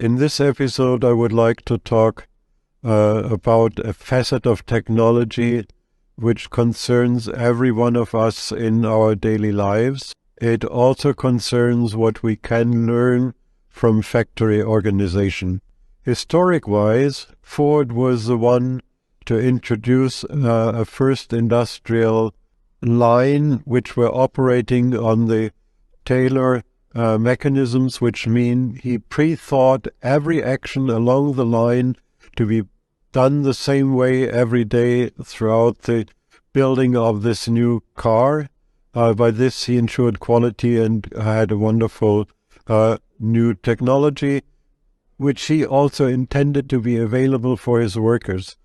In this episode, I would like to talk about a facet of technology which concerns every one of us in our daily lives. It also concerns what we can learn from factory organization. Historic-wise, Ford was the one to introduce a first industrial line which were operating on the Taylor mechanisms, which mean he pre-thought every action along the line to be done the same way every day throughout the building of this new car. By this he ensured quality and had a wonderful new technology, which he also intended to be available for his workers.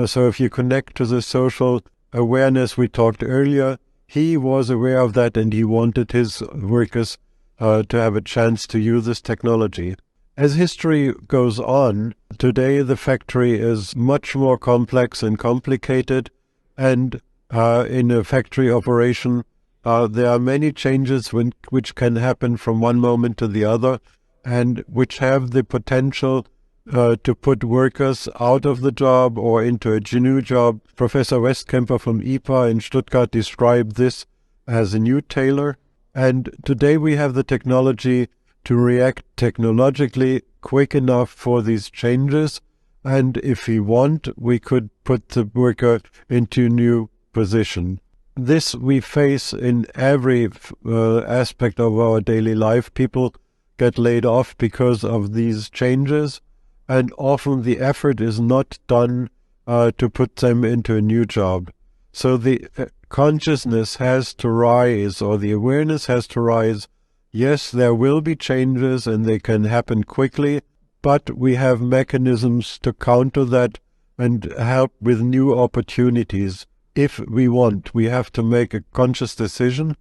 So if you connect to the social awareness we talked earlier, he was aware of that and he wanted his workers to have a chance to use this technology. As history goes on, today the factory is much more complex and complicated, and in a factory operation there are many changes which can happen from one moment to the other, and which have the potential to put workers out of the job or into a new job. Professor Westkemper from EPA in Stuttgart described this as a new Taylor. And today we have the technology to react technologically quick enough for these changes. And if we want, we could put the worker into a new position. This we face in every aspect of our daily life. People get laid off because of these changes, and often the effort is not done to put them into a new job. So the consciousness has to rise, or the awareness has to rise. Yes, there will be changes and they can happen quickly, but we have mechanisms to counter that and help with new opportunities. If we want, we have to make a conscious decision,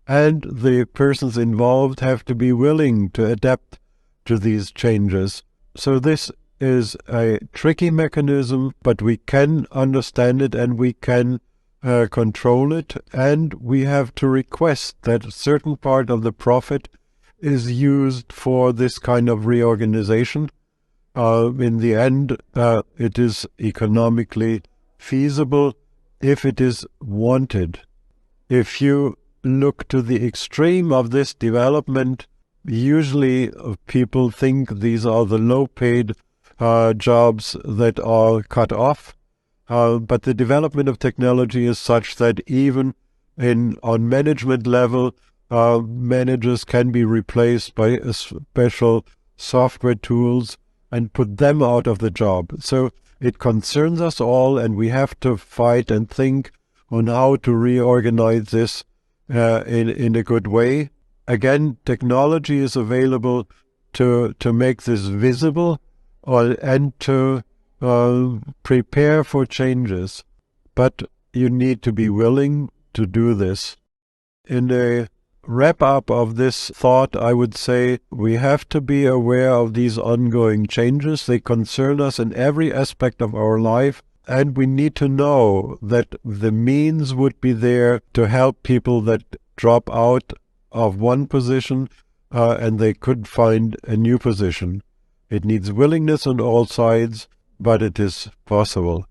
and the persons involved have to be willing to adapt to these changes. So this is a tricky mechanism, but we can understand it and we can control it, and we have to request that a certain part of the profit is used for this kind of reorganization. In the end, it is economically feasible if it is wanted. If you look to the extreme of this development, usually people think these are the low-paid jobs that are cut off. But the development of technology is such that even on management level, managers can be replaced by special software tools and put them out of the job. So it concerns us all, and we have to fight and think on how to reorganize this in a good way. Again, technology is available to make this visible and to prepare for changes, but you need to be willing to do this. In a wrap-up of this thought, I would say we have to be aware of these ongoing changes. They concern us in every aspect of our life, and we need to know that the means would be there to help people that drop out of one position and they could find a new position. It needs willingness on all sides, but it is possible.